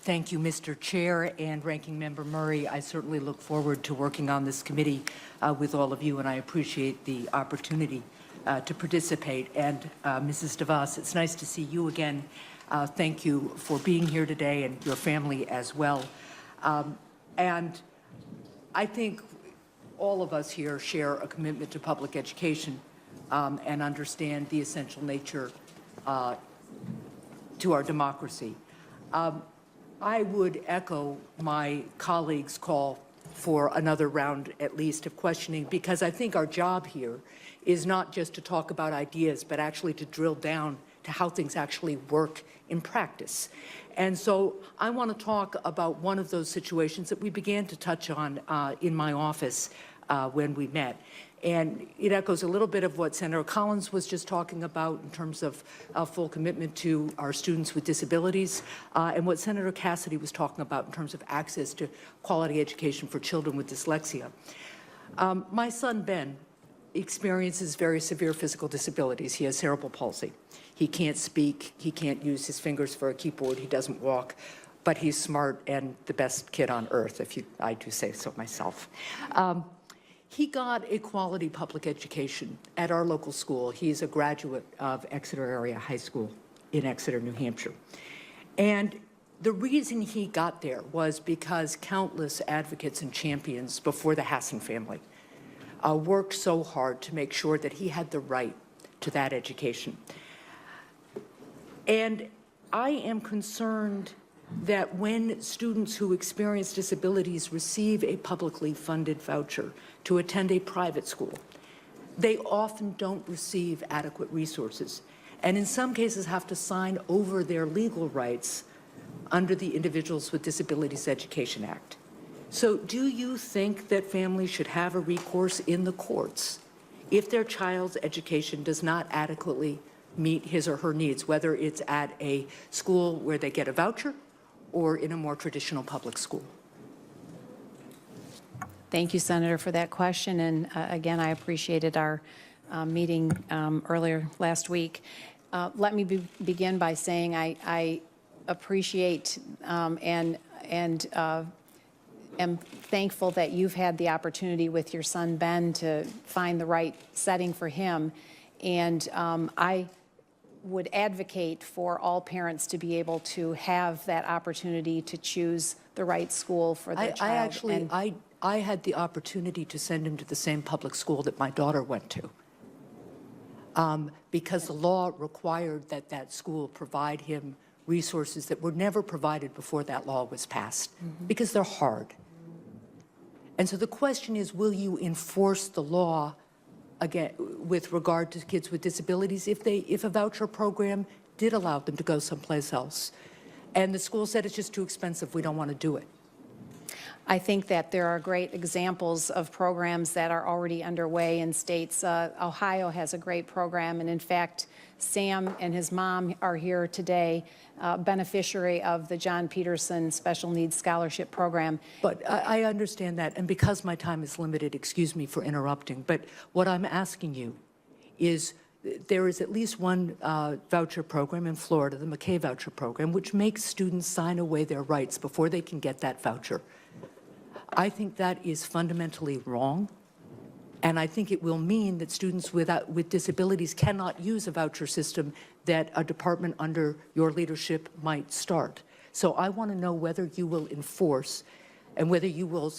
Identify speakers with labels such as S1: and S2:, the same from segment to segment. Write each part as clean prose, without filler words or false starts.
S1: Thank you, Mr. Chair and Ranking Member Murray. I certainly look forward to working on this committee with all of you, and I appreciate the opportunity to participate. And Mrs. DeVos, it's nice to see you again. Thank you for being here today, and your family as well. And I think all of us here share a commitment to public education and understand the essential nature to our democracy. I would echo my colleagues' call for another round, at least, of questioning, because I think our job here is not just to talk about ideas, but actually to drill down to how things actually work in practice. And so I want to talk about one of those situations that we began to touch on in my office when we met. And it echoes a little bit of what Senator Collins was just talking about in terms of full commitment to our students with disabilities, and what Senator Cassidy was talking about in terms of access to quality education for children with dyslexia. My son, Ben, experiences very severe physical disabilities. He has cerebral palsy. He can't speak. He can't use his fingers for a keyboard. He doesn't walk. But he's smart and the best kid on earth, I do say so myself. He got a quality public education at our local school. He's a graduate of Exeter Area High School in Exeter, New Hampshire. And the reason he got there was because countless advocates and champions before the Hassan family worked so hard to make sure that he had the right to that education. And I am concerned that when students who experience disabilities receive a publicly funded voucher to attend a private school, they often don't receive adequate resources, and in some cases have to sign over their legal rights under the Individuals with Disabilities Education Act. So do you think that families should have a recourse in the courts if their child's education does not adequately meet his or her needs, whether it's at a school where they get a voucher or in a more traditional public school?
S2: Thank you, Senator, for that question. And again, I appreciated our meeting earlier last week. Let me begin by saying I appreciate and am thankful that you've had the opportunity with your son, Ben, to find the right setting for him. And I would advocate for all parents to be able to have that opportunity to choose the right school for their child.
S1: I had the opportunity to send him to the same public school that my daughter went to, because the law required that that school provide him resources that were never provided before that law was passed, because they're hard. And so the question is, will you enforce the law again with regard to kids with disabilities if a voucher program did allow them to go someplace else and the school said it's just too expensive, we don't want to do it?
S2: I think that there are great examples of programs that are already underway in states. Ohio has a great program, and in fact, Sam and his mom are here today, beneficiary of the John Peterson Special Needs Scholarship Program.
S1: But I understand that, and because my time is limited, excuse me for interrupting, but what I'm asking you is there is at least one voucher program in Florida, the McKay voucher program, which makes students sign away their rights before they can get that voucher. I think that is fundamentally wrong, and I think it will mean that students with disabilities cannot use a voucher system that a department under your leadership might start. So I want to know whether you will enforce and whether you will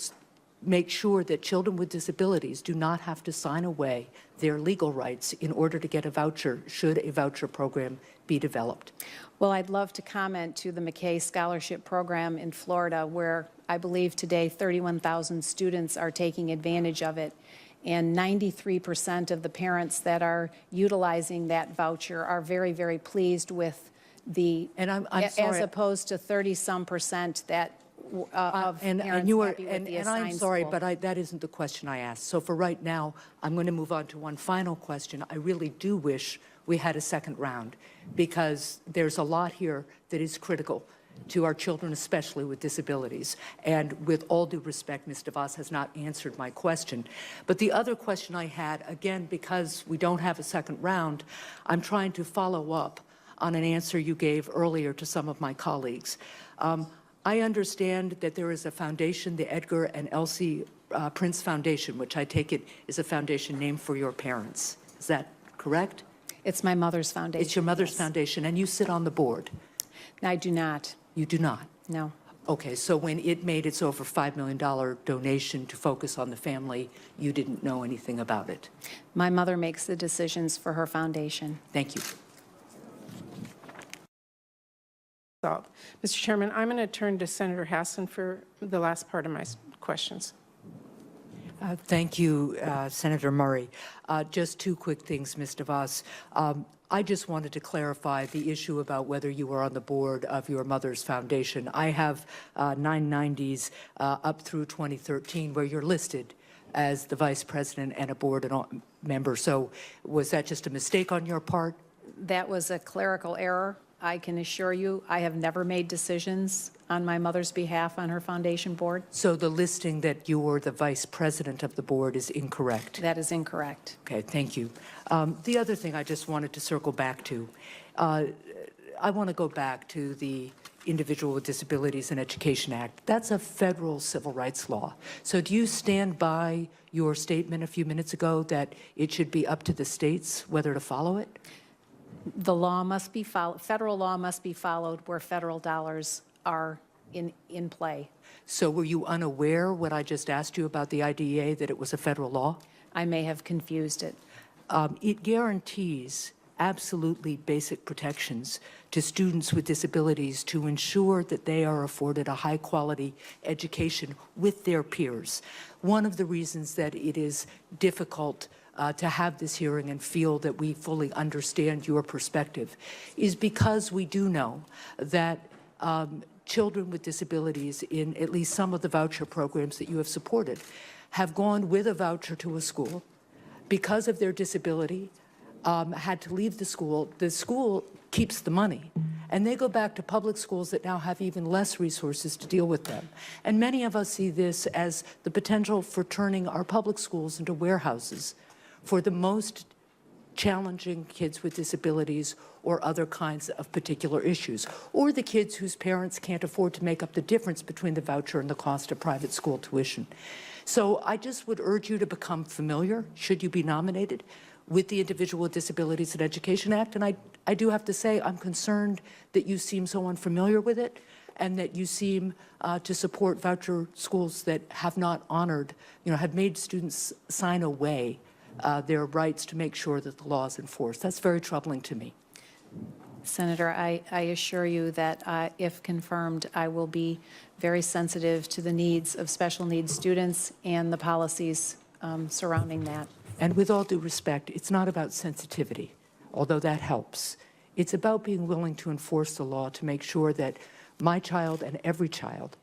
S1: make sure that children with disabilities do not have to sign away their legal rights in order to get a voucher, should a voucher program be developed.
S2: Well, I'd love to comment to the McKay Scholarship Program in Florida, where I believe today 31,000 students are taking advantage of it. And 93% of the parents that are utilizing that voucher are very, very pleased with the,
S1: and I'm
S2: as opposed to 30-some% that of parents happy with the assigned
S1: and I'm sorry,
S2: school.
S1: but that isn't the question I asked. So for right now, I'm going to move on to one final question. I really do wish we had a second round, because there's a lot here that is critical to our children, especially with disabilities. And with all due respect, Ms. DeVos has not answered my question. But the other question I had, again, because we don't have a second round, I'm trying to follow up on an answer you gave earlier to some of my colleagues. I understand that there is a foundation, the Edgar and Elsie Prince Foundation, which I take it is a foundation named for your parents. Is that correct?
S2: It's my mother's foundation.
S1: It's your mother's
S2: yes.
S1: foundation, and you sit on the board.
S2: I do not.
S1: You do not?
S2: No.
S1: Okay, so when it made its over $5 million donation to focus on the family, you didn't know anything about it?
S2: My mother makes the decisions for her foundation.
S1: Thank you.
S3: Mr. Chairman, I'm going to turn to Senator Hassan for the last part of my questions.
S1: Thank you, Senator Murray. Just two quick things, Ms. DeVos. I just wanted to clarify the issue about whether you were on the board of your mother's foundation. I have 990s up through 2013 where you're listed as the vice president and a board member. So was that just a mistake on your part?
S2: That was a clerical error. I can assure you I have never made decisions on my mother's behalf on her foundation board.
S1: So the listing that you were the vice president of the board is incorrect?
S2: That is incorrect.
S1: Okay, thank you. The other thing I just wanted to circle back to, I want to go back to the Individual with Disabilities and Education Act. That's a federal civil rights law. So do you stand by your statement a few minutes ago that it should be up to the states whether to follow it?
S2: The law must be followed, federal law must be followed where federal dollars are in play.
S1: So were you unaware when I just asked you about the IDEA that it was a federal law?
S2: I may have confused it.
S1: It guarantees absolutely basic protections to students with disabilities to ensure that they are afforded a high-quality education with their peers. One of the reasons that it is difficult to have this hearing and feel that we fully understand your perspective is because we do know that children with disabilities in at least some of the voucher programs that you have supported have gone with a voucher to a school because of their disability, had to leave the school keeps the money, and they go back to public schools that now have even less resources to deal with them. And many of us see this as the potential for turning our public schools into warehouses for the most challenging kids with disabilities or other kinds of particular issues, or the kids whose parents can't afford to make up the difference between the voucher and the cost of private school tuition. So I just would urge you to become familiar, should you be nominated, with the Individual with Disabilities and Education Act. And I do have to say, I'm concerned that you seem so unfamiliar with it and that you seem to support voucher schools that have not honored, have made students sign away their rights to make sure that the law is enforced. That's very troubling to me.
S2: Senator, I assure you that if confirmed, I will be very sensitive to the needs of special needs students and the policies surrounding that.
S1: And with all due respect, it's not about sensitivity, although that helps. It's about being willing to enforce the law to make sure that my child and every child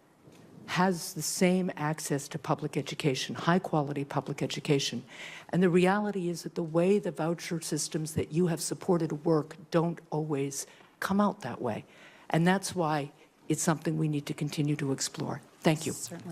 S1: has the same access to public education, high-quality public education. And the reality is that the way the voucher systems that you have supported work don't always come out that way. And that's why it's something we need to continue to explore. Thank you.
S2: Certainly.